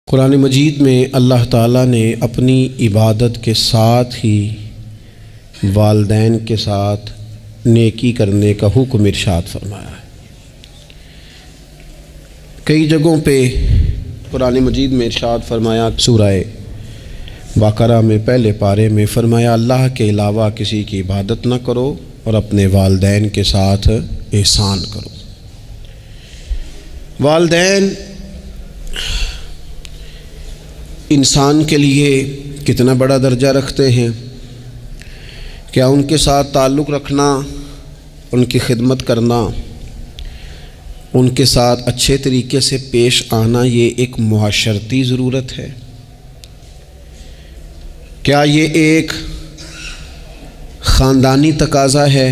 قرآن مجید میں اللہ تعالیٰ نے اپنی عبادت کے ساتھ ہی والدین کے ساتھ نیکی کرنے کا حکم ارشاد فرمایا ہے۔ کئی جگہوں پہ قرآن مجید میں ارشاد فرمایا، سورہ بقرہ میں پہلے پارے میں فرمایا اللہ کے علاوہ کسی کی عبادت نہ کرو اور اپنے والدین کے ساتھ احسان کرو۔ والدین انسان کے لیے کتنا بڑا درجہ رکھتے ہیں، کیا ان کے ساتھ تعلق رکھنا، ان کی خدمت کرنا، ان کے ساتھ اچھے طریقے سے پیش آنا یہ ایک معاشرتی ضرورت ہے؟ کیا یہ ایک خاندانی تقاضا ہے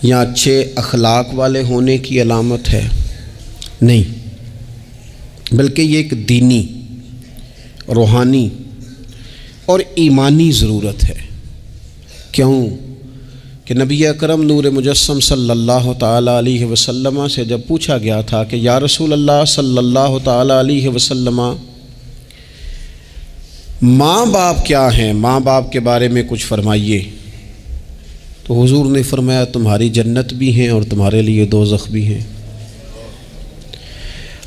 یا اچھے اخلاق والے ہونے کی علامت ہے؟ نہیں، بلکہ یہ ایک دینی، روحانی اور ایمانی ضرورت ہے۔ کیوں کہ نبی اکرم نور مجسم صلی اللہ تعالیٰ علیہ وسلم سے جب پوچھا گیا تھا کہ یا رسول اللہ صلی اللہ تعالیٰ علیہ وسلم ماں باپ کیا ہیں، ماں باپ کے بارے میں کچھ فرمائیے، تو حضور نے فرمایا تمہاری جنت بھی ہیں اور تمہارے لیے دوزخ بھی ہیں۔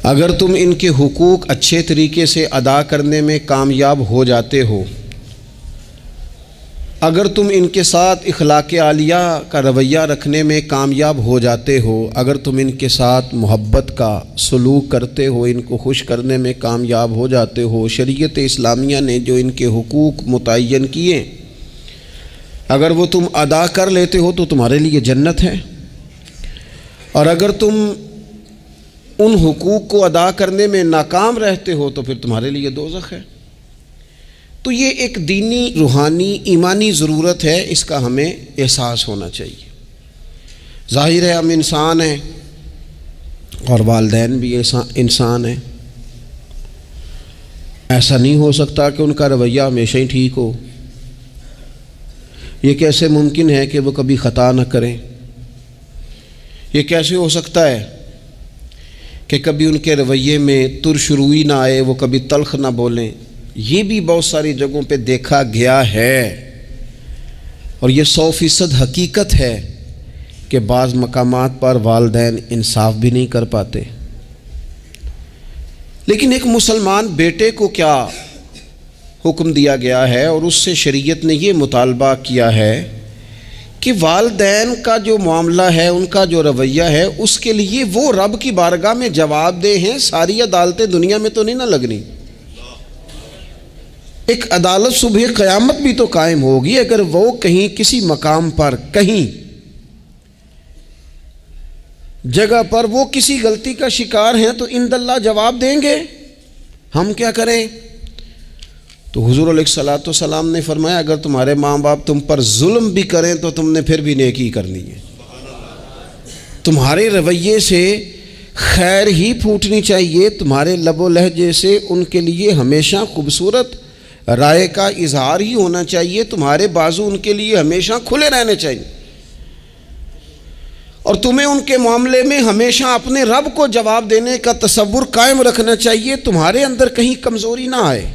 اگر تم ان کے حقوق اچھے طریقے سے ادا کرنے میں کامیاب ہو جاتے ہو، اگر تم ان کے ساتھ اخلاق عالیہ کا رویہ رکھنے میں کامیاب ہو جاتے ہو، اگر تم ان کے ساتھ محبت کا سلوک کرتے ہو، ان کو خوش کرنے میں کامیاب ہو جاتے ہو، شریعت اسلامیہ نے جو ان کے حقوق متعین کیے اگر وہ تم ادا کر لیتے ہو تو تمہارے لیے جنت ہے، اور اگر تم ان حقوق کو ادا کرنے میں ناکام رہتے ہو تو پھر تمہارے لیے دوزخ ہے۔ تو یہ ایک دینی، روحانی، ایمانی ضرورت ہے، اس کا ہمیں احساس ہونا چاہیے۔ ظاہر ہے ہم انسان ہیں اور والدین بھی انسان ہیں، ایسا نہیں ہو سکتا کہ ان کا رویہ ہمیشہ ہی ٹھیک ہو۔ یہ کیسے ممکن ہے کہ وہ کبھی خطا نہ کریں؟ یہ کیسے ہو سکتا ہے کہ کبھی ان کے رویے میں ترش روئی نہ آئے، وہ کبھی تلخ نہ بولیں؟ یہ بھی بہت ساری جگہوں پہ دیکھا گیا ہے، اور یہ 100% حقیقت ہے کہ بعض مقامات پر والدین انصاف بھی نہیں کر پاتے۔ لیکن ایک مسلمان بیٹے کو کیا حکم دیا گیا ہے، اور اس سے شریعت نے یہ مطالبہ کیا ہے کہ والدین کا جو معاملہ ہے، ان کا جو رویہ ہے، اس کے لیے وہ رب کی بارگاہ میں جواب دہ ہیں۔ ساری عدالتیں دنیا میں تو نہیں نہ لگنی، ایک عدالت صبح قیامت بھی تو قائم ہوگی۔ اگر وہ کہیں کسی مقام پر، کہیں جگہ پر وہ کسی غلطی کا شکار ہیں تو عند اللہ جواب دیں گے۔ ہم کیا کریں؟ تو حضور علیہ الصلوۃ والسلام نے فرمایا اگر تمہارے ماں باپ تم پر ظلم بھی کریں تو تم نے پھر بھی نیکی کرنی ہے۔ تمہارے رویے سے خیر ہی پھوٹنی چاہیے، تمہارے لب و لہجے سے ان کے لیے ہمیشہ خوبصورت رائے کا اظہار ہی ہونا چاہیے، تمہارے بازو ان کے لیے ہمیشہ کھلے رہنے چاہیے، اور تمہیں ان کے معاملے میں ہمیشہ اپنے رب کو جواب دینے کا تصور قائم رکھنا چاہیے، تمہارے اندر کہیں کمزوری نہ آئے۔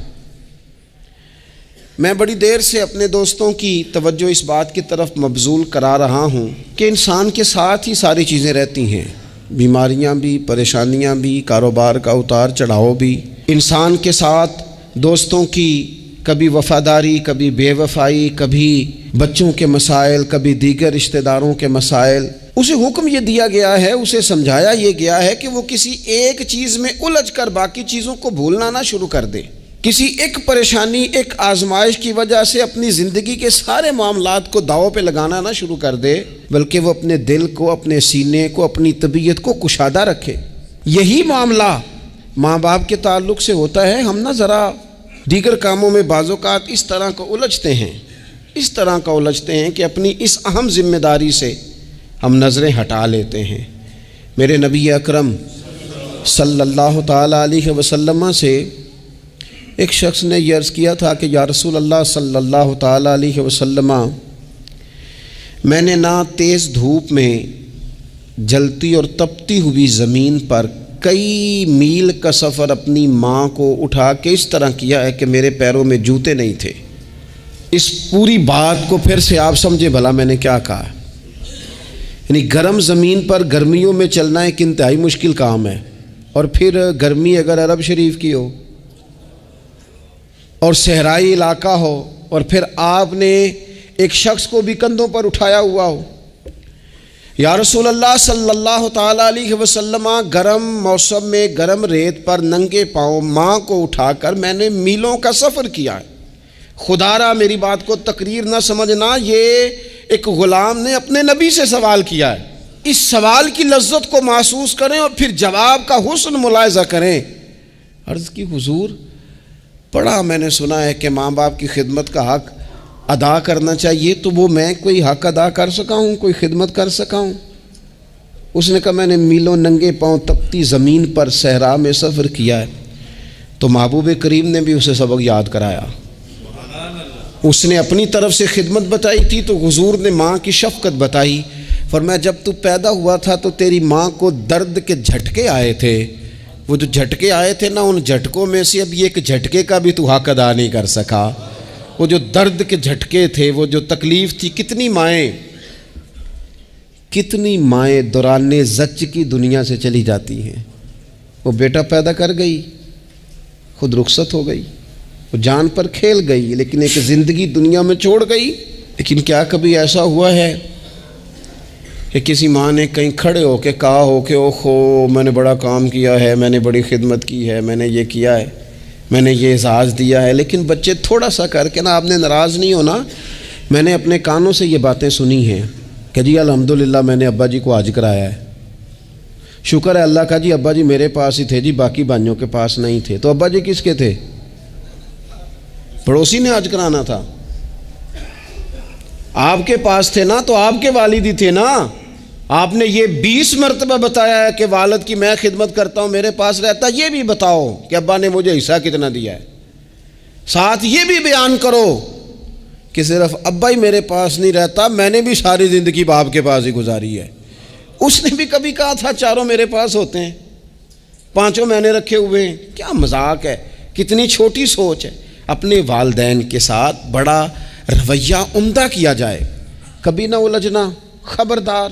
میں بڑی دیر سے اپنے دوستوں کی توجہ اس بات کی طرف مبذول کرا رہا ہوں کہ انسان کے ساتھ ہی ساری چیزیں رہتی ہیں، بیماریاں بھی، پریشانیاں بھی، کاروبار کا اتار چڑھاؤ بھی۔ انسان کے ساتھ دوستوں کی کبھی وفاداری، کبھی بے وفائی، کبھی بچوں کے مسائل، کبھی دیگر رشتہ داروں کے مسائل۔ اسے حکم یہ دیا گیا ہے، اسے سمجھایا یہ گیا ہے کہ وہ کسی ایک چیز میں الجھ کر باقی چیزوں کو بھولنا نہ شروع کر دے، کسی ایک پریشانی، ایک آزمائش کی وجہ سے اپنی زندگی کے سارے معاملات کو داؤ پہ لگانا نہ شروع کر دے، بلکہ وہ اپنے دل کو، اپنے سینے کو، اپنی طبیعت کو کشادہ رکھے۔ یہی معاملہ ماں باپ کے تعلق سے ہوتا ہے۔ ہم نہ ذرا دیگر کاموں میں بعض اوقات اس طرح کا الجھتے ہیں کہ اپنی اس اہم ذمہ داری سے ہم نظریں ہٹا لیتے ہیں۔ میرے نبی اکرم صلی اللہ تعالیٰ علیہ وسلم سے ایک شخص نے یہ عرض کیا تھا کہ یا رسول اللہ صلی اللہ تعالیٰ علیہ وسلم، میں نے نہ تیز دھوپ میں جلتی اور تپتی ہوئی زمین پر کئی میل کا سفر اپنی ماں کو اٹھا کے اس طرح کیا ہے کہ میرے پیروں میں جوتے نہیں تھے۔ اس پوری بات کو پھر سے آپ سمجھے بھلا میں نے کیا کہا، یعنی گرم زمین پر گرمیوں میں چلنا ایک انتہائی مشکل کام ہے، اور پھر گرمی اگر عرب شریف کی ہو اور صحرائی علاقہ ہو، اور پھر آپ نے ایک شخص کو بھی کندھوں پر اٹھایا ہوا ہو۔ یا رسول اللہ صلی اللہ تعالیٰ علیہ وسلم، گرم موسم میں گرم ریت پر ننگے پاؤں ماں کو اٹھا کر میں نے میلوں کا سفر کیا ہے۔ خدا را میری بات کو تقریر نہ سمجھنا، یہ ایک غلام نے اپنے نبی سے سوال کیا ہے۔ اس سوال کی لذت کو محسوس کریں اور پھر جواب کا حسن ملاحظہ کریں۔ عرض کی حضور، بڑا میں نے سنا ہے کہ ماں باپ کی خدمت کا حق ادا کرنا چاہیے، تو وہ میں کوئی حق ادا کر سکا ہوں، کوئی خدمت کر سکا ہوں؟ اس نے کہا میں نے میلوں ننگے پاؤں تپتی زمین پر صحرا میں سفر کیا ہے۔ تو محبوب کریم نے بھی اسے سبق یاد کرایا۔ اس نے اپنی طرف سے خدمت بتائی تھی تو حضور نے ماں کی شفقت بتائی۔ فرمایا جب تو پیدا ہوا تھا تو تیری ماں کو درد کے جھٹکے آئے تھے، وہ جو جھٹکے آئے تھے نا، ان جھٹکوں میں سے اب یہ ایک جھٹکے کا بھی تو حق ادا نہیں کر سکا۔ وہ جو درد کے جھٹکے تھے، وہ جو تکلیف تھی، کتنی مائیں دوران زچ کی دنیا سے چلی جاتی ہیں۔ وہ بیٹا پیدا کر گئی، خود رخصت ہو گئی، وہ جان پر کھیل گئی، لیکن ایک زندگی دنیا میں چھوڑ گئی۔ لیکن کیا کبھی ایسا ہوا ہے کہ کسی ماں نے کہیں کھڑے ہو کے کہا ہو کہ اوہو میں نے بڑا کام کیا ہے، میں نے بڑی خدمت کی ہے، میں نے یہ کیا ہے، میں نے یہ اعزاز دیا ہے، لیکن بچے تھوڑا سا کر کے نا، آپ نے ناراض نہیں ہونا، میں نے اپنے کانوں سے یہ باتیں سنی ہیں کہ جی الحمدللہ میں نے ابا جی کو حج کرایا ہے، شکر ہے اللہ کا جی، ابا جی میرے پاس ہی تھے جی، باقی بھائیوں کے پاس نہیں تھے۔ تو ابا جی کس کے تھے؟ پڑوسی نے حج کرانا تھا، آپ کے پاس تھے نا، تو آپ کے والد ہی تھے نا۔ آپ نے یہ 20 مرتبہ بتایا ہے کہ والد کی میں خدمت کرتا ہوں، میرے پاس رہتا، یہ بھی بتاؤ کہ ابا نے مجھے حصہ کتنا دیا ہے۔ ساتھ یہ بھی بیان کرو کہ صرف ابا ہی میرے پاس نہیں رہتا، میں نے بھی ساری زندگی باپ کے پاس ہی گزاری ہے۔ اس نے بھی کبھی کہا تھا چاروں میرے پاس ہوتے ہیں، پانچوں میں نے رکھے ہوئے ہیں۔ کیا مذاق ہے، کتنی چھوٹی سوچ ہے۔ اپنے والدین کے ساتھ بڑا رویہ عمدہ کیا جائے، کبھی نہ الجھنا۔ خبردار،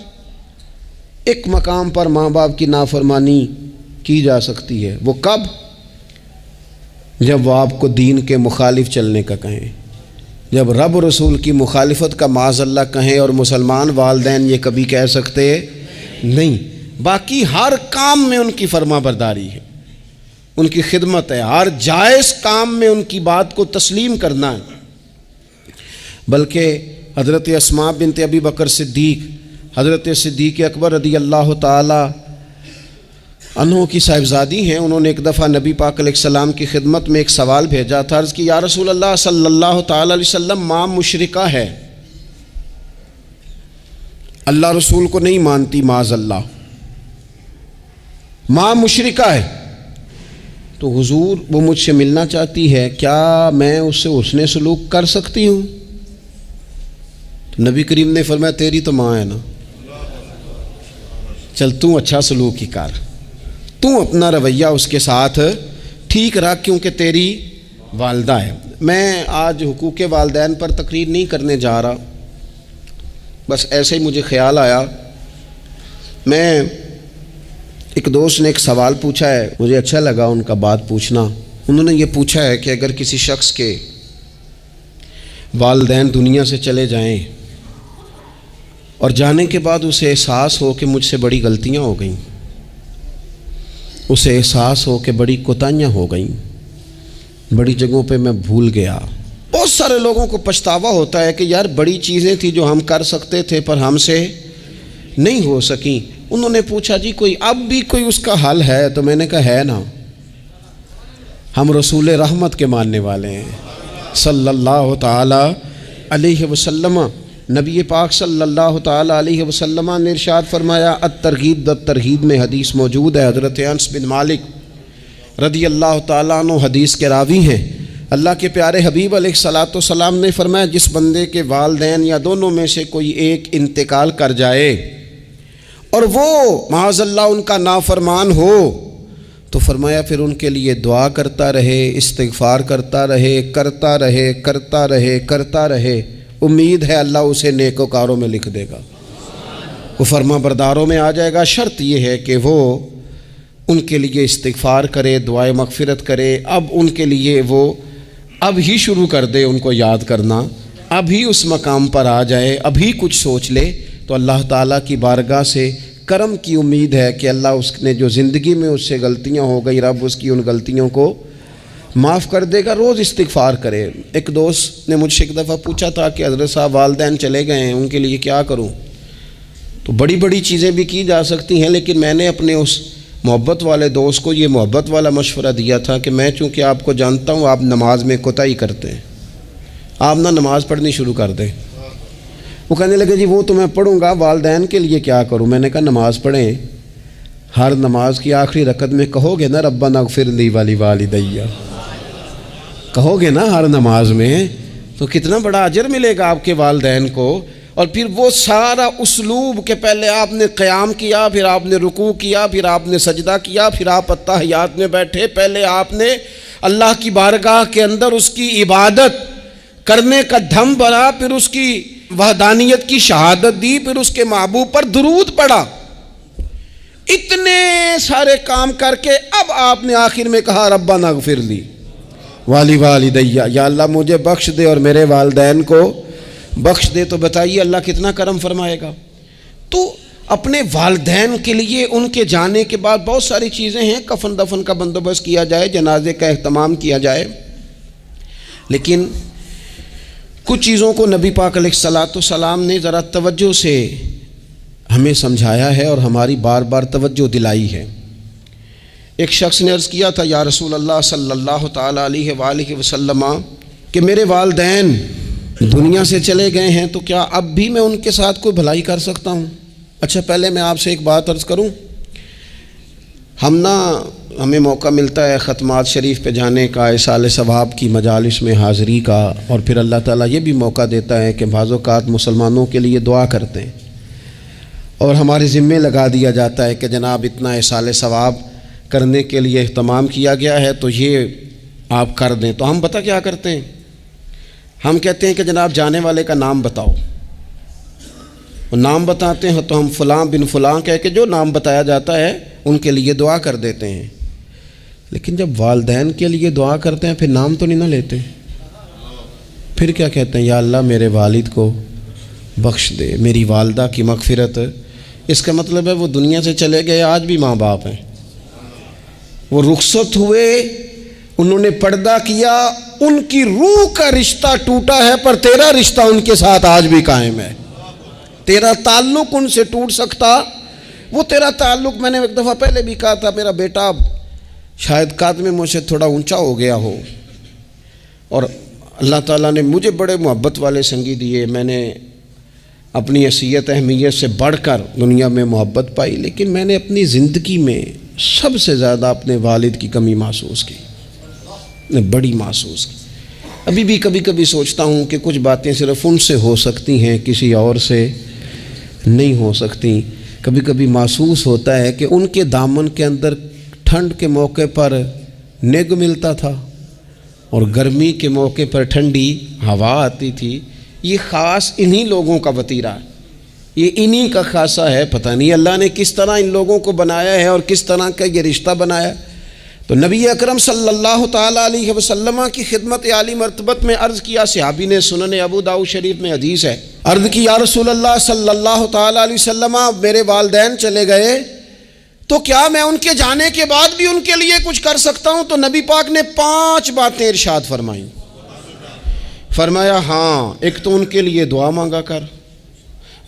ایک مقام پر ماں باپ کی نافرمانی کی جا سکتی ہے، وہ کب؟ جب وہ آپ کو دین کے مخالف چلنے کا کہیں، جب رب رسول کی مخالفت کا معاذ اللہ کہیں، اور مسلمان والدین یہ کبھی کہہ سکتے نہیں۔ باقی ہر کام میں ان کی فرما برداری ہے، ان کی خدمت ہے، ہر جائز کام میں ان کی بات کو تسلیم کرنا ہے۔ بلکہ حضرت اسماء بنت ابی بکر صدیق، حضرت صدیق اکبر رضی اللہ تعالی عنہ کی صاحبزادی ہیں، انہوں نے ایک دفعہ نبی پاک علیہ السلام کی خدمت میں ایک سوال بھیجا تھا۔ عرض کی یا رسول اللہ صلی اللہ تعالی علیہ وسلم، ماں مشرکہ ہے، اللہ رسول کو نہیں مانتی، معاذ اللہ، ماں مشرکہ ہے، تو حضور وہ مجھ سے ملنا چاہتی ہے، کیا میں اس سے حسن سلوک کر سکتی ہوں؟ تو نبی کریم نے فرمایا تیری تو ماں ہے نا، چل تو اچھا سلوک ہی کر، تو اپنا رویہ اس کے ساتھ ٹھیک رکھ، کیونکہ تیری والدہ ہے۔ میں آج حقوق والدین پر تقریر نہیں کرنے جا رہا، بس ایسے ہی مجھے خیال آیا۔ میں ایک دوست نے ایک سوال پوچھا ہے، مجھے اچھا لگا ان کا بات پوچھنا۔ انہوں نے یہ پوچھا ہے کہ اگر کسی شخص کے والدین دنیا سے چلے جائیں اور جانے کے بعد اسے احساس ہو کہ مجھ سے بڑی غلطیاں ہو گئیں، اسے احساس ہو کہ بڑی کوتاہیاں ہو گئیں، بڑی جگہوں پہ میں بھول گیا۔ بہت سارے لوگوں کو پچھتاوا ہوتا ہے کہ یار بڑی چیزیں تھیں جو ہم کر سکتے تھے پر ہم سے نہیں ہو سکیں۔ انہوں نے پوچھا جی کوئی اب بھی کوئی اس کا حل ہے؟ تو میں نے کہا ہے نا، ہم رسول رحمت کے ماننے والے ہیں صلی اللہ تعالی علیہ وسلم۔ نبی پاک صلی اللہ تعالی علیہ وسلم نے ارشاد فرمایا، الترغیب الترہیب میں حدیث موجود ہے، حضرت انس بن مالک رضی اللہ تعالیٰ عنہ حدیث کے راوی ہیں۔ اللہ کے پیارے حبیب علیہ الصلاۃ والسلام نے فرمایا، جس بندے کے والدین یا دونوں میں سے کوئی ایک انتقال کر جائے اور وہ معاذ اللہ ان کا نافرمان ہو، تو فرمایا پھر ان کے لیے دعا کرتا رہے، استغفار کرتا رہے، امید ہے اللہ اسے نیکوکاروں میں لکھ دے گا، وہ فرما برداروں میں آ جائے گا۔ شرط یہ ہے کہ وہ ان کے لیے استغفار کرے، دعائے مغفرت کرے، اب ان کے لیے وہ اب ہی شروع کر دے ان کو یاد کرنا، اب ہی اس مقام پر آ جائے، اب ہی کچھ سوچ لے، تو اللہ تعالیٰ کی بارگاہ سے کرم کی امید ہے کہ اللہ اس نے جو زندگی میں اس سے غلطیاں ہو گئی، رب اس کی ان غلطیوں کو معاف کر دے گا۔ روز استغفار کرے۔ ایک دوست نے مجھ سے ایک دفعہ پوچھا تھا کہ حضرت صاحب والدین چلے گئے ہیں، ان کے لیے کیا کروں؟ تو بڑی بڑی چیزیں بھی کی جا سکتی ہیں، لیکن میں نے اپنے اس محبت والے دوست کو یہ محبت والا مشورہ دیا تھا کہ میں چونکہ آپ کو جانتا ہوں آپ نماز میں کوتاہی کرتے ہیں، آپ نہ نماز پڑھنی شروع کر دیں۔ وہ کہنے لگے جی وہ تو میں پڑھوں گا، والدین کے لیے کیا کروں؟ میں نے کہا نماز پڑھیں، ہر نماز کی آخری رکعت میں کہو گے نا ربنا اغفر لی ولی کہو گے نا ہر نماز میں، تو کتنا بڑا اجر ملے گا آپ کے والدین کو۔ اور پھر وہ سارا اسلوب کہ پہلے آپ نے قیام کیا، پھر آپ نے رکوع کیا، پھر آپ نے سجدہ کیا، پھر آپ اتحیات میں بیٹھے، پہلے آپ نے اللہ کی بارگاہ کے اندر اس کی عبادت کرنے کا دھم بھرا، پھر اس کی وحدانیت کی شہادت دی، پھر اس کے محبوب پر درود پڑھا، اتنے سارے کام کر کے اب آپ نے آخر میں کہا ربنا اغفر لی والدیّ، یا اللہ مجھے بخش دے اور میرے والدین کو بخش دے۔ تو بتائیے اللہ کتنا کرم فرمائے گا۔ تو اپنے والدین کے لیے ان کے جانے کے بعد بہت ساری چیزیں ہیں، کفن دفن کا بندوبست کیا جائے، جنازے کا اہتمام کیا جائے، لیکن کچھ چیزوں کو نبی پاک علیہ الصلاۃ والسلام نے ذرا توجہ سے ہمیں سمجھایا ہے اور ہماری بار بار توجہ دلائی ہے۔ ایک شخص نے عرض کیا تھا یا رسول اللہ صلی اللہ تعالیٰ علیہ وآلہ وسلم کہ میرے والدین دنیا سے چلے گئے ہیں تو کیا اب بھی میں ان کے ساتھ کوئی بھلائی کر سکتا ہوں؟ اچھا پہلے میں آپ سے ایک بات عرض کروں، ہمیں موقع ملتا ہے ختمات شریف پہ جانے کا، ایصال ثواب کی مجالس میں حاضری کا، اور پھر اللہ تعالیٰ یہ بھی موقع دیتا ہے کہ بعض اوقات مسلمانوں کے لیے دعا کرتے ہیں اور ہمارے ذمے لگا دیا جاتا ہے کہ جناب اتنا ایصال ثواب کرنے کے لیے اہتمام کیا گیا ہے تو یہ آپ کر دیں۔ تو ہم پتہ کیا کرتے ہیں، ہم کہتے ہیں کہ جناب جانے والے کا نام بتاؤ، وہ نام بتاتے ہیں تو ہم فلاں بن فلاں کہہ کے جو نام بتایا جاتا ہے ان کے لیے دعا کر دیتے ہیں، لیکن جب والدین کے لیے دعا کرتے ہیں پھر نام تو نہیں نہ لیتے، پھر کیا کہتے ہیں یا اللہ میرے والد کو بخش دے، میری والدہ کی مغفرت۔ اس کا مطلب ہے وہ دنیا سے چلے گئے، آج بھی ماں باپ ہیں، وہ رخصت ہوئے، انہوں نے پردہ کیا، ان کی روح کا رشتہ ٹوٹا ہے پر تیرا رشتہ ان کے ساتھ آج بھی قائم ہے، تیرا تعلق ان سے ٹوٹ سکتا، وہ تیرا تعلق، میں نے ایک دفعہ پہلے بھی کہا تھا میرا بیٹا شاید قد میں مجھ سے تھوڑا اونچا ہو گیا ہو اور اللہ تعالیٰ نے مجھے بڑے محبت والے سنگی دیے، میں نے اپنی حیثیت اہمیت سے بڑھ کر دنیا میں محبت پائی، لیکن میں نے اپنی زندگی میں سب سے زیادہ اپنے والد کی کمی محسوس کی، میں بڑی محسوس کی۔ ابھی بھی کبھی کبھی سوچتا ہوں کہ کچھ باتیں صرف ان سے ہو سکتی ہیں، کسی اور سے نہیں ہو سکتی۔ کبھی کبھی محسوس ہوتا ہے کہ ان کے دامن کے اندر ٹھنڈ کے موقع پر نگ ملتا تھا اور گرمی کے موقع پر ٹھنڈی ہوا آتی تھی، یہ خاص انہی لوگوں کا وطیرہ ہے، یہ انہی کا خاصہ ہے، پتہ نہیں اللہ نے کس طرح ان لوگوں کو بنایا ہے اور کس طرح کا یہ رشتہ بنایا۔ تو نبی اکرم صلی اللہ تعالیٰ علیہ وسلم کی خدمت عالی مرتبت میں عرض کیا، صحابی نے سنن ابو داؤد شریف میں حدیث ہے، عرض کی یا رسول اللہ صلی اللہ تعالیٰ علیہ وسلم میرے والدین چلے گئے تو کیا میں ان کے جانے کے بعد بھی ان کے لیے کچھ کر سکتا ہوں؟ تو نبی پاک نے 5 باتیں ارشاد فرمائیں، فرمایا ہاں، ایک تو ان کے لیے دعا مانگا کر،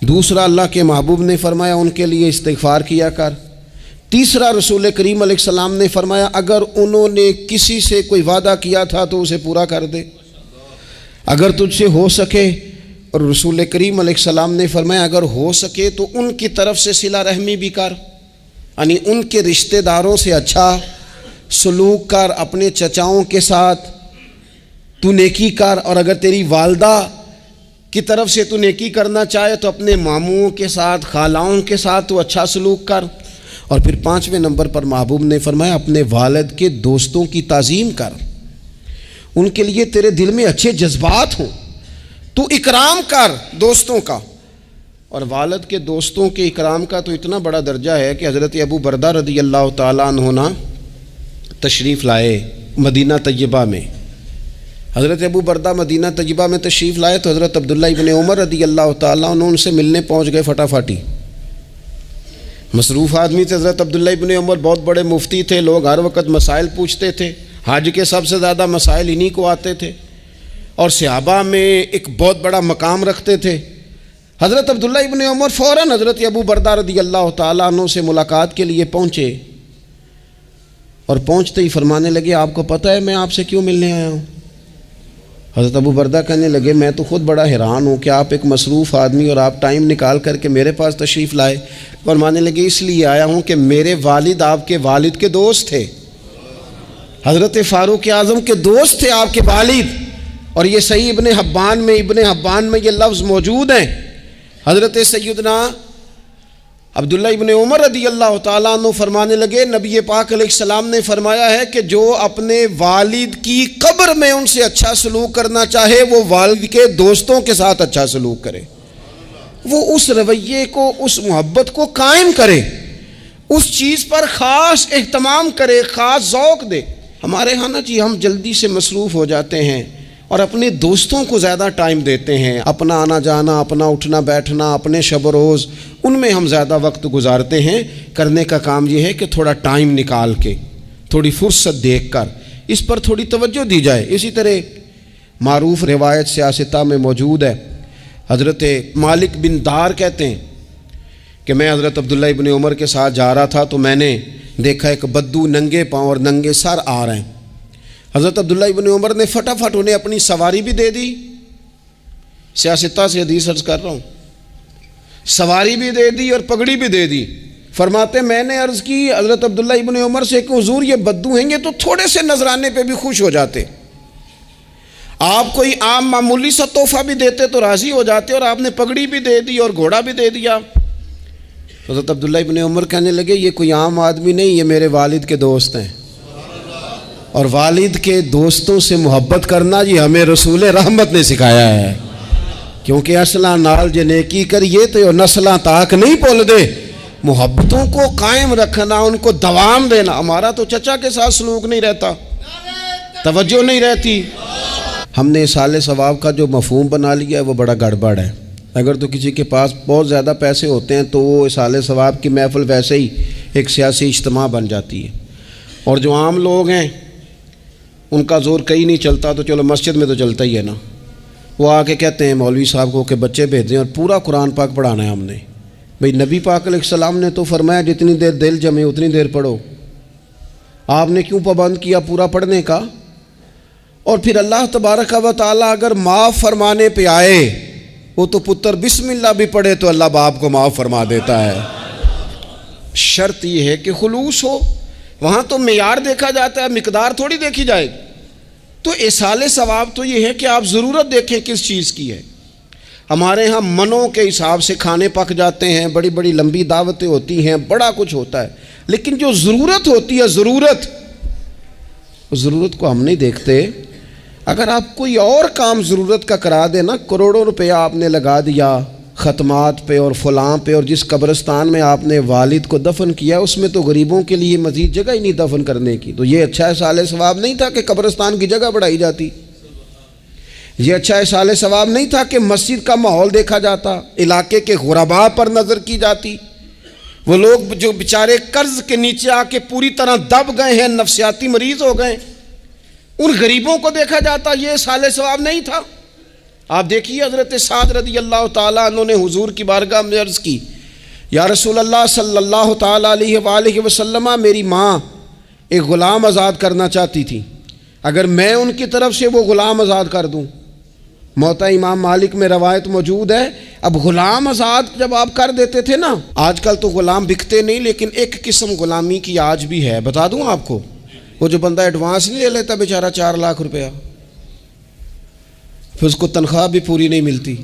دوسرا اللہ کے محبوب نے فرمایا ان کے لیے استغفار کیا کر، تیسرا رسول کریم علیہ السلام نے فرمایا اگر انہوں نے کسی سے کوئی وعدہ کیا تھا تو اسے پورا کر دے، اگر تجھ سے ہو سکے، اور رسول کریم علیہ السلام نے فرمایا اگر ہو سکے تو ان کی طرف سے صلہ رحمی بھی کر، یعنی ان کے رشتہ داروں سے اچھا سلوک کر، اپنے چچاؤں کے ساتھ تو نیکی کر، اور اگر تیری والدہ کی طرف سے تو نیکی کرنا چاہے تو اپنے ماموں کے ساتھ، خالاؤں کے ساتھ تو اچھا سلوک کر، اور پھر 5ویں نمبر پر محبوب نے فرمایا اپنے والد کے دوستوں کی تعظیم کر، ان کے لیے تیرے دل میں اچھے جذبات ہوں، تو اکرام کر دوستوں کا۔ اور والد کے دوستوں کے اکرام کا تو اتنا بڑا درجہ ہے کہ حضرت ابو بردہ رضی اللہ تعالیٰ عنہ تشریف لائے مدینہ طیبہ میں۔ حضرت ابو بردہ مدینہ طیبہ میں تشریف لائے تو حضرت عبداللہ ابن عمر رضی اللہ تعالیٰ عنہ ان سے ملنے پہنچ گئے فٹافٹی۔ مصروف آدمی تھے حضرت عبداللہ ابن عمر، بہت بڑے مفتی تھے، لوگ ہر وقت مسائل پوچھتے تھے، حج کے سب سے زیادہ مسائل انہی کو آتے تھے، اور صحابہ میں ایک بہت بڑا مقام رکھتے تھے۔ حضرت عبداللہ ابن عمر فوراً حضرت ابو بردہ رضی اللہ تعالیٰ عنہ سے ملاقات کے لیے پہنچے، اور پہنچتے ہی فرمانے لگے آپ کو پتہ ہے میں آپ سے کیوں ملنے آیا ہوں؟ حضرت ابو بردہ کہنے لگے میں تو خود بڑا حیران ہوں کہ آپ ایک مصروف آدمی اور آپ ٹائم نکال کر کے میرے پاس تشریف لائے۔ فرمانے لگے اس لیے آیا ہوں کہ میرے والد آپ کے والد کے دوست تھے، حضرت فاروق اعظم کے دوست تھے آپ کے والد، اور یہ صحیح ابن حبان میں یہ لفظ موجود ہیں۔ حضرت سیدنا عبداللہ ابن عمر رضی اللہ تعالیٰ عنہ فرمانے لگے نبی پاک علیہ السلام نے فرمایا ہے کہ جو اپنے والد کی قبر میں ان سے اچھا سلوک کرنا چاہے وہ والد کے دوستوں کے ساتھ اچھا سلوک کرے، وہ اس رویے کو، اس محبت کو قائم کرے، اس چیز پر خاص اہتمام کرے، خاص ذوق دے۔ ہمارے ہاں نا جی ہم جلدی سے مصروف ہو جاتے ہیں اور اپنے دوستوں کو زیادہ ٹائم دیتے ہیں، اپنا آنا جانا، اپنا اٹھنا بیٹھنا، اپنے شب و روز ان میں ہم زیادہ وقت گزارتے ہیں۔ کرنے کا کام یہ ہے کہ تھوڑا ٹائم نکال کے، تھوڑی فرصت دیکھ کر اس پر تھوڑی توجہ دی جائے۔ اسی طرح معروف روایت سیاستہ میں موجود ہے، حضرت مالک بن دار کہتے ہیں کہ میں حضرت عبداللہ ابن عمر کے ساتھ جا رہا تھا تو میں نے دیکھا ایک بدو ننگے پاؤں اور ننگے سر آ رہے ہیں۔ حضرت عبداللہ ابن عمر نے فٹافٹ انہیں اپنی سواری بھی دے دی، سیاستہ سے حدیث عرض کر رہا ہوں، سواری بھی دے دی اور پگڑی بھی دے دی۔ فرماتے میں نے عرض کی حضرت عبداللہ ابن عمر سے کہ حضور یہ بدو ہیں گے تو تھوڑے سے نذرانے پہ بھی خوش ہو جاتے، آپ کوئی عام معمولی سا تحفہ بھی دیتے تو راضی ہو جاتے، اور آپ نے پگڑی بھی دے دی اور گھوڑا بھی دے دیا۔ حضرت عبداللہ ابن عمر کہنے لگے یہ کوئی عام آدمی نہیں، یہ میرے والد کے دوست ہیں، اور والد کے دوستوں سے محبت کرنا یہ ہمیں رسول رحمت نے سکھایا ہے، کیونکہ اصلاں نال جے نیکی کریے تو نسلاں تاک نہیں بھول دے۔ محبتوں کو قائم رکھنا، ان کو دوام دینا۔ ہمارا تو چچا کے ساتھ سلوک نہیں رہتا، توجہ نہیں رہتی۔ ہم نے اصالِ ثواب کا جو مفہوم بنا لیا ہے وہ بڑا گڑبڑ ہے۔ اگر تو کسی کے پاس بہت زیادہ پیسے ہوتے ہیں تو وہ اصالِ ثواب کی محفل ویسے ہی ایک سیاسی اجتماع بن جاتی ہے، اور جو عام لوگ ہیں ان کا زور کہیں نہیں چلتا تو چلو مسجد میں تو چلتا ہی ہے نا، وہ آ کے کہتے ہیں مولوی صاحب کو کہ بچے بھیج دیں اور پورا قرآن پاک پڑھانا ہے ہم نے۔ بھئی نبی پاک علیہ السلام نے تو فرمایا جتنی دیر دل جمے اتنی دیر پڑھو، آپ نے کیوں پابند کیا پورا پڑھنے کا؟ اور پھر اللہ تبارک و تعالیٰ اگر معاف فرمانے پہ آئے وہ تو پتر بسم اللہ بھی پڑھے تو اللہ باپ کو معاف فرما دیتا ہے۔ شرط یہ ہے کہ خلوص ہو، وہاں تو معیار دیکھا جاتا ہے، مقدار تھوڑی دیکھی جائے گی۔ تو اصالِ ثواب تو یہ ہے کہ آپ ضرورت دیکھیں کس چیز کی ہے۔ ہمارے ہاں منوں کے حساب سے کھانے پک جاتے ہیں، بڑی بڑی لمبی دعوتیں ہوتی ہیں، بڑا کچھ ہوتا ہے، لیکن جو ضرورت ہوتی ہے، ضرورت کو ہم نہیں دیکھتے۔ اگر آپ کوئی اور کام ضرورت کا کرا دیں نا، کروڑوں روپیہ آپ نے لگا دیا ختمات پہ اور فلاں پہ، اور جس قبرستان میں آپ نے والد کو دفن کیا اس میں تو غریبوں کے لیے مزید جگہ ہی نہیں دفن کرنے کی، تو یہ اچھا اصالِ ثواب نہیں تھا کہ قبرستان کی جگہ بڑھائی جاتی، یہ اچھا اصالِ ثواب نہیں تھا کہ مسجد کا ماحول دیکھا جاتا، علاقے کے غرباء پر نظر کی جاتی، وہ لوگ جو بیچارے قرض کے نیچے آ کے پوری طرح دب گئے ہیں، نفسیاتی مریض ہو گئے، ان غریبوں کو دیکھا جاتا، یہ اصالِ ثواب نہیں تھا۔ آپ دیکھیے حضرت سعد رضی اللہ تعالیٰ عنہ نے حضور کی بارگاہ میں عرض کی یا رسول اللہ صلی اللہ تعالیٰ علیہ وآلہ وسلم، میری ماں ایک غلام آزاد کرنا چاہتی تھی، اگر میں ان کی طرف سے وہ غلام آزاد کر دوں، موطا امام مالک میں روایت موجود ہے، اب غلام آزاد جب آپ کر دیتے تھے نا، آج کل تو غلام بکتے نہیں لیکن ایک قسم غلامی کی آج بھی ہے، بتا دوں آپ کو، وہ جو بندہ ایڈوانس نہیں لے لیتا بیچارہ 4 لاکھ روپیہ، پھر اس کو تنخواہ بھی پوری نہیں ملتی،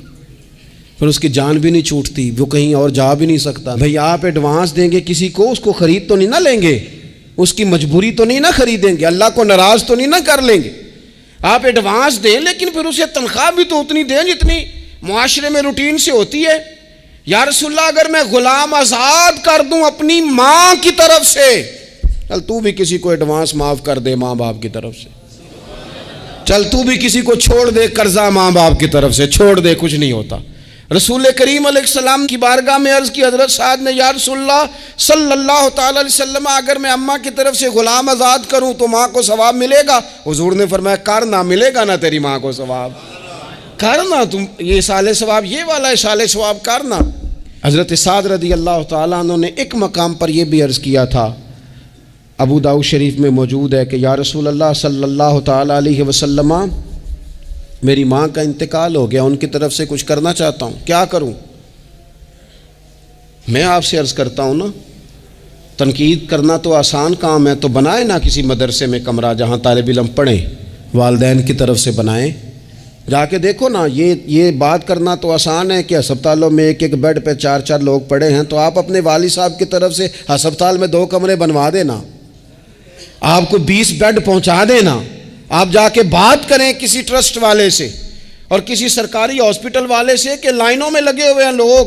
پھر اس کی جان بھی نہیں چھوٹتی، وہ کہیں اور جا بھی نہیں سکتا۔ بھئی آپ ایڈوانس دیں گے کسی کو، اس کو خرید تو نہیں نہ لیں گے، اس کی مجبوری تو نہیں نہ خریدیں گے، اللہ کو ناراض تو نہیں نہ کر لیں گے۔ آپ ایڈوانس دیں لیکن پھر اسے تنخواہ بھی تو اتنی دیں جتنی معاشرے میں روٹین سے ہوتی ہے۔ یا رسول اللہ اگر میں غلام آزاد کر دوں اپنی ماں کی طرف سے، چل تو بھی کسی کو ایڈوانس معاف کر دے ماں باپ کی طرف سے، چل تو بھی کسی کو چھوڑ دے قرضہ ماں باپ کی طرف سے، چھوڑ دے، کچھ نہیں ہوتا۔ رسول کریم علیہ السلام کی بارگاہ میں عرض کی حضرت سعد نے، یا رسول اللہ صلی اللہ تعالی علیہ وسلم اگر میں اماں کی طرف سے غلام آزاد کروں تو ماں کو ثواب ملے گا؟ حضور نے فرمایا کرنا، ملے گا نا تیری ماں کو ثواب، کرنا، تم یہ سال ثواب، یہ والا سال ثواب کرنا۔ حضرت سعد رضی اللہ تعالیٰ عنہ نے ایک مقام پر یہ بھی عرض کیا تھا، ابو داؤد شریف میں موجود ہے کہ یا رسول اللہ صلی اللہ تعالیٰ علیہ وسلم میری ماں کا انتقال ہو گیا، ان کی طرف سے کچھ کرنا چاہتا ہوں، کیا کروں؟ میں آپ سے عرض کرتا ہوں نا، تنقید کرنا تو آسان کام ہے، تو بنائے نا کسی مدرسے میں کمرہ جہاں طالب علم پڑھیں، والدین کی طرف سے بنائیں، جا کے دیکھو نا۔ یہ بات کرنا تو آسان ہے کہ ہسپتالوں میں ایک بیڈ پہ 4 لوگ پڑے ہیں، تو آپ اپنے والد صاحب کی طرف سے ہسپتال میں 2 کمرے بنوا دینا، آپ کو 20 بیڈ پہنچا دینا۔ آپ جا کے بات کریں کسی ٹرسٹ والے سے اور کسی سرکاری ہاسپٹل والے سے کہ لائنوں میں لگے ہوئے ہیں لوگ،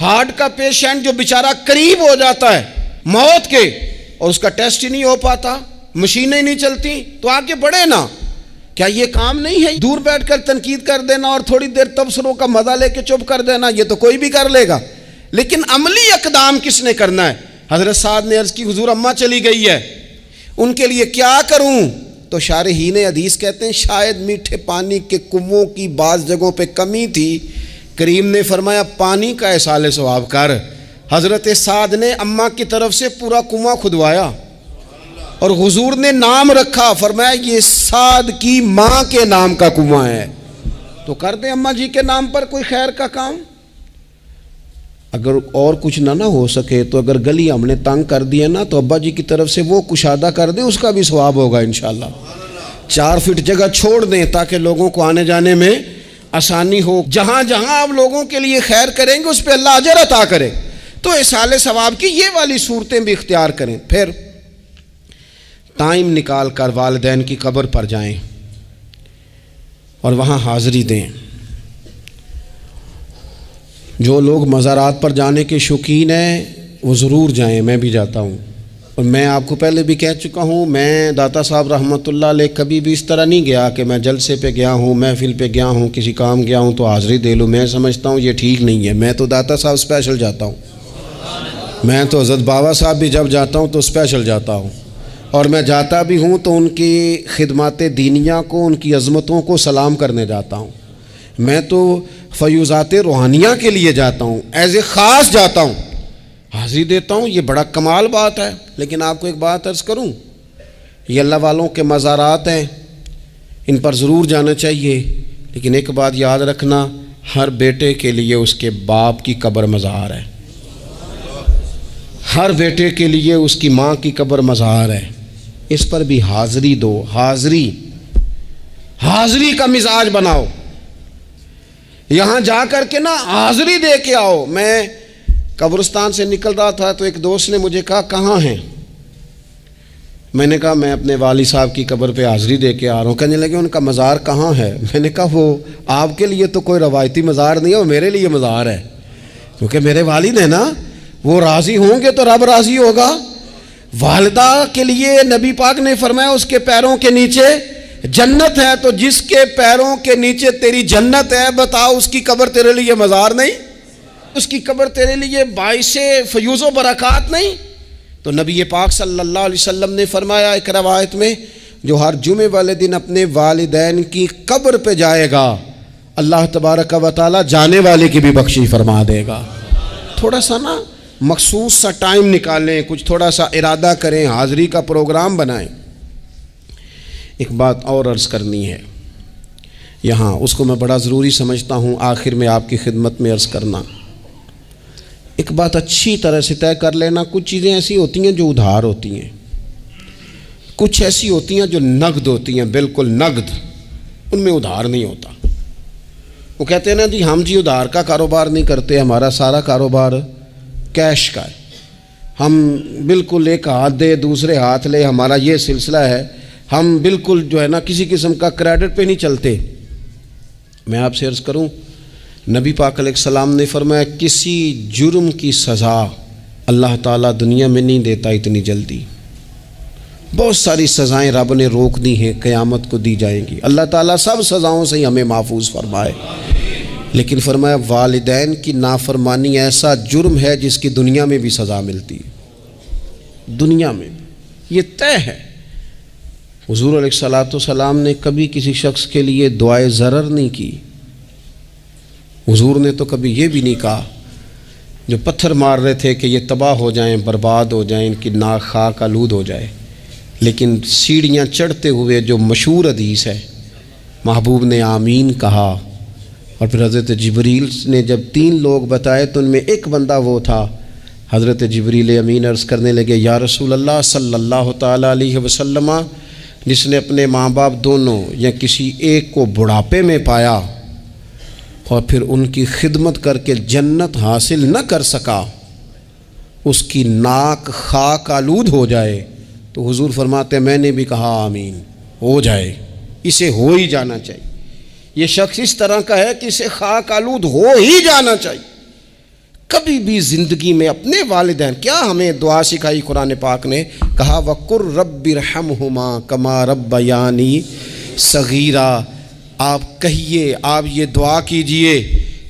ہارٹ کا پیشنٹ جو بیچارہ قریب ہو جاتا ہے موت کے اور اس کا ٹیسٹ ہی نہیں ہو پاتا، مشینیں نہیں چلتی، تو آگے بڑھے نا۔ کیا یہ کام نہیں ہے دور بیٹھ کر تنقید کر دینا اور تھوڑی دیر تبصروں کا مزہ لے کے چپ کر دینا؟ یہ تو کوئی بھی کر لے گا، لیکن عملی اقدام کس نے کرنا ہے؟ حضرت سعد نے عرض کی حضور اماں چلی گئی ہے، ان کے لیے کیا کروں؟ تو شارحین حدیث کہتے ہیں شاید میٹھے پانی کے کنووں کی بعض جگہوں پہ کمی تھی، کریم نے فرمایا پانی کا احصال ثواب کر۔ حضرت سعد نے اماں کی طرف سے پورا کنواں کھدوایا اور حضور نے نام رکھا، فرمایا یہ سعد کی ماں کے نام کا کنواں ہے، تو کر دیں اماں جی کے نام پر کوئی خیر کا کام۔ اگر اور کچھ نہ ہو سکے تو اگر گلی ہم نے تنگ کر دی ہے نا تو ابا جی کی طرف سے وہ کشادہ کر دیں، اس کا بھی ثواب ہوگا انشاءاللہ۔ 4 فٹ جگہ چھوڑ دیں تاکہ لوگوں کو آنے جانے میں آسانی ہو۔ جہاں جہاں آپ لوگوں کے لیے خیر کریں گے اس پہ اللہ اجر عطا کرے، تو احصال ثواب کی یہ والی صورتیں بھی اختیار کریں۔ پھر ٹائم نکال کر والدین کی قبر پر جائیں اور وہاں حاضری دیں۔ جو لوگ مزارات پر جانے کے شوقین ہیں وہ ضرور جائیں، میں بھی جاتا ہوں، اور میں آپ کو پہلے بھی کہہ چکا ہوں، میں داتا صاحب رحمۃ اللہ علیہ کبھی بھی اس طرح نہیں گیا کہ میں جلسے پہ گیا ہوں، محفل پہ گیا ہوں، کسی کام گیا ہوں تو حاضری دے لوں۔ میں سمجھتا ہوں یہ ٹھیک نہیں ہے، میں تو داتا صاحب اسپیشل جاتا ہوں، میں تو حضرت بابا صاحب بھی جب جاتا ہوں تو اسپیشل جاتا ہوں، اور میں جاتا بھی ہوں تو ان کی خدمات دینیہ کو، ان کی عظمتوں کو سلام کرنے جاتا ہوں۔ میں تو فیوزات روحانیہ کے لیے جاتا ہوں، ایز اے خاص جاتا ہوں، حاضری دیتا ہوں، یہ بڑا کمال بات ہے۔ لیکن آپ کو ایک بات عرض کروں، یہ اللہ والوں کے مزارات ہیں، ان پر ضرور جانا چاہیے، لیکن ایک بات یاد رکھنا، ہر بیٹے کے لیے اس کے باپ کی قبر مزار ہے، ہر بیٹے کے لیے اس کی ماں کی قبر مزار ہے، اس پر بھی حاضری دو۔ حاضری کا مزاج بناؤ، یہاں جا کر کے نا حاضری دے کے آؤ۔ میں قبرستان سے نکل رہا تھا تو ایک دوست نے مجھے کہا کہاں ہیں؟ میں نے کہا میں اپنے والد صاحب کی قبر پہ حاضری دے کے آ رہا ہوں۔ کہنے لگے ان کا مزار کہاں ہے؟ میں نے کہا وہ آپ کے لیے تو کوئی روایتی مزار نہیں ہے، وہ میرے لیے مزار ہے، کیونکہ میرے والد ہیں نا، وہ راضی ہوں گے تو رب راضی ہوگا۔ والدہ کے لیے نبی پاک نے فرمایا اس کے پیروں کے نیچے جنت ہے، تو جس کے پیروں کے نیچے تیری جنت ہے، بتاؤ اس کی قبر تیرے لیے مزار نہیں؟ اس کی قبر تیرے لیے باعث فیوز و برکات نہیں؟ تو نبی پاک صلی اللہ علیہ وسلم نے فرمایا ایک روایت میں، جو ہر جمعے والے دن اپنے والدین کی قبر پہ جائے گا، اللہ تبارک و تعالی جانے والے کی بھی بخشش فرما دے گا۔ تھوڑا سا نا مخصوص سا ٹائم نکالیں، کچھ تھوڑا سا ارادہ کریں، حاضری کا پروگرام بنائیں۔ ایک بات اور عرض کرنی ہے یہاں، اس کو میں بڑا ضروری سمجھتا ہوں آخر میں آپ کی خدمت میں عرض کرنا۔ ایک بات اچھی طرح سے طے کر لینا، کچھ چیزیں ایسی ہوتی ہیں جو ادھار ہوتی ہیں، کچھ ایسی ہوتی ہیں جو نقد ہوتی ہیں، بالکل نقد، ان میں ادھار نہیں ہوتا۔ وہ کہتے ہیں نا جی ہم جی ادھار کا کاروبار نہیں کرتے، ہمارا سارا کاروبار کیش کا ہے، ہم بالکل ایک ہاتھ دے دوسرے ہاتھ لے، ہمارا یہ سلسلہ ہے، ہم بالکل جو ہے نا کسی قسم کا کریڈٹ پہ نہیں چلتے۔ میں آپ سے عرض کروں، نبی پاک علیہ السلام نے فرمایا کسی جرم کی سزا اللہ تعالیٰ دنیا میں نہیں دیتا اتنی جلدی، بہت ساری سزائیں رب نے روک دی ہیں، قیامت کو دی جائیں گی۔ اللہ تعالیٰ سب سزاؤں سے ہمیں محفوظ فرمائے، لیکن فرمایا والدین کی نافرمانی ایسا جرم ہے جس کی دنیا میں بھی سزا ملتی ہے، دنیا میں یہ طے ہے۔ حضور علیہ الصلوۃ والسلام نے کبھی کسی شخص کے لیے دعائے ضرر نہیں کی۔ حضور نے تو کبھی یہ بھی نہیں کہا، جو پتھر مار رہے تھے کہ یہ تباہ ہو جائیں، برباد ہو جائیں، ان کی ناک خاک آلود ہو جائے، لیکن سیڑھیاں چڑھتے ہوئے جو مشہور حدیث ہے، محبوب نے آمین کہا، اور پھر حضرت جبریل نے جب 3 لوگ بتائے تو ان میں ایک بندہ وہ تھا، حضرت جبریل امین عرض کرنے لگے یا رسول اللہ صلی اللہ تعالیٰ علیہ وسلم، جس نے اپنے ماں باپ دونوں یا کسی ایک کو بڑھاپے میں پایا اور پھر ان کی خدمت کر کے جنت حاصل نہ کر سکا، اس کی ناک خاک آلود ہو جائے، تو حضور فرماتے ہیں میں نے بھی کہا آمین، ہو جائے، اسے ہو ہی جانا چاہیے۔ یہ شخص اس طرح کا ہے کہ اسے خاک آلود ہو ہی جانا چاہیے۔ کبھی بھی زندگی میں اپنے والدین، کیا ہمیں دعا سکھائی قرآن پاک نے، کہا وَقُرْ رَبِّ ارْحَمْهُمَا كَمَا رَبَّيَانِي صَغِيرًا، آپ کہیے، آپ یہ دعا کیجئے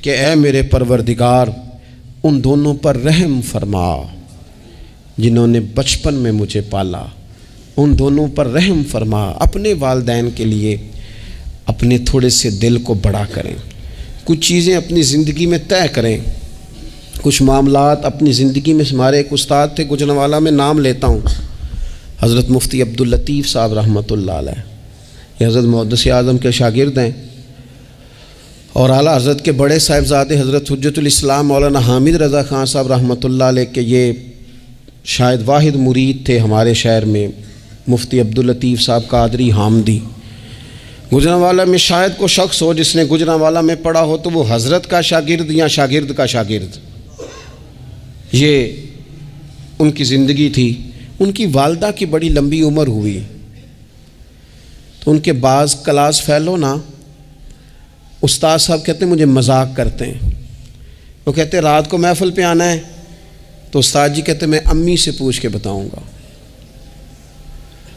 کہ اے میرے پروردگار ان دونوں پر رحم فرما جنہوں نے بچپن میں مجھے پالا، ان دونوں پر رحم فرما۔ اپنے والدین کے لیے اپنے تھوڑے سے دل کو بڑا کریں، کچھ چیزیں اپنی زندگی میں طے کریں، کچھ معاملات اپنی زندگی میں۔ ہمارے ایک استاد تھے گوجرانوالہ میں، نام لیتا ہوں، حضرت مفتی عبداللطیف صاحب رحمۃ اللہ علیہ، یہ حضرت محدث اعظم کے شاگرد ہیں، اور اعلیٰ حضرت کے بڑے صاحبزادے حضرت حجت الاسلام مولانا حامد رضا خان صاحب رحمۃ اللہ علیہ کے یہ شاید واحد مرید تھے ہمارے شہر میں، مفتی عبداللطیف صاحب قادری حامدی۔ گوجرانوالہ میں شاید کوئی شخص ہو جس نے گوجرانوالہ میں پڑھا ہو تو وہ حضرت کا شاگرد یا شاگرد کا شاگرد، یہ ان کی زندگی تھی۔ ان کی والدہ کی بڑی لمبی عمر ہوئی تو ان کے بعض کلاس فیلو نا استاد صاحب کہتے ہیں مجھے مذاق کرتے ہیں، وہ کہتے ہیں رات کو محفل پہ آنا ہے، تو استاد جی کہتے ہیں میں امی سے پوچھ کے بتاؤں گا۔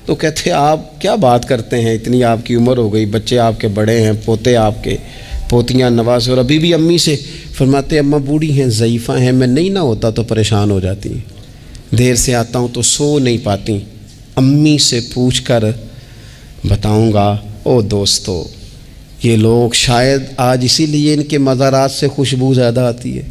تو کہتے ہیں آپ کیا بات کرتے ہیں، اتنی آپ کی عمر ہو گئی، بچے آپ کے بڑے ہیں، پوتے آپ کے، پوتیاں نوازے، اور ابھی بھی امی سے۔ فرماتے اماں بوڑھی ہیں، ضعیفہ ہیں، میں نہیں نہ ہوتا تو پریشان ہو جاتی ہیں، دیر سے آتا ہوں تو سو نہیں پاتی، امی سے پوچھ کر بتاؤں گا۔ او دوستو، یہ لوگ شاید آج اسی لیے ان کے مزارات سے خوشبو زیادہ آتی ہے،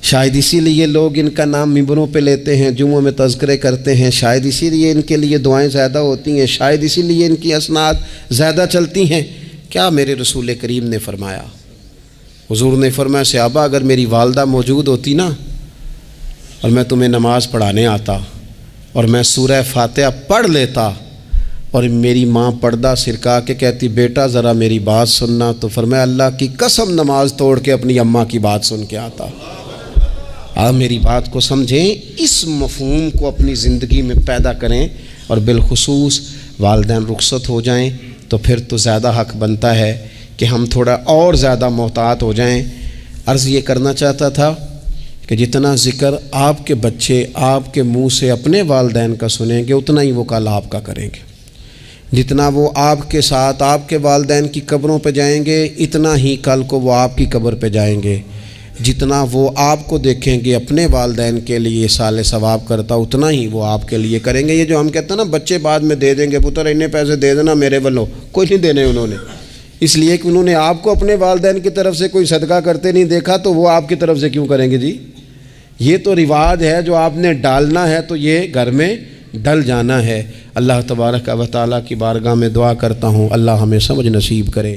شاید اسی لیے لوگ ان کا نام ممبروں پہ لیتے ہیں، جمعوں میں تذکرے کرتے ہیں، شاید اسی لیے ان کے لیے دعائیں زیادہ ہوتی ہیں، شاید اسی لیے ان کی اسناد زیادہ چلتی ہیں۔ کیا میرے رسول کریم نے فرمایا، حضور نے فرمایا صحابہ اگر میری والدہ موجود ہوتی نا اور میں تمہیں نماز پڑھانے آتا اور میں سورہ فاتحہ پڑھ لیتا اور میری ماں پردہ سرکا کے کہتی بیٹا ذرا میری بات سننا، تو فرمایا اللہ کی قسم نماز توڑ کے اپنی اماں کی بات سن کے آتا۔ آپ میری بات کو سمجھیں، اس مفہوم کو اپنی زندگی میں پیدا کریں، اور بالخصوص والدین رخصت ہو جائیں تو پھر تو زیادہ حق بنتا ہے کہ ہم تھوڑا اور زیادہ محتاط ہو جائیں۔ عرض یہ کرنا چاہتا تھا کہ جتنا ذکر آپ کے بچے آپ کے منہ سے اپنے والدین کا سنیں گے اتنا ہی وہ کل آپ کا کریں گے، جتنا وہ آپ کے ساتھ آپ کے والدین کی قبروں پہ جائیں گے اتنا ہی کل کو وہ آپ کی قبر پہ جائیں گے، جتنا وہ آپ کو دیکھیں گے اپنے والدین کے لیے سال ثواب کرتا اتنا ہی وہ آپ کے لیے کریں گے۔ یہ جو ہم کہتے ہیں نا بچے بعد میں دے دیں گے، پتر اتنے پیسے دے دینا میرے والوں، کوئی نہیں دینے انہوں نے، اس لیے کہ انہوں نے آپ کو اپنے والدین کی طرف سے کوئی صدقہ کرتے نہیں دیکھا، تو وہ آپ کی طرف سے کیوں کریں گے جی؟ یہ تو رواج ہے جو آپ نے ڈالنا ہے تو یہ گھر میں ڈل جانا ہے۔ اللہ تبارک و تعالیٰ کی بارگاہ میں دعا کرتا ہوں اللہ ہمیں سمجھ نصیب کرے۔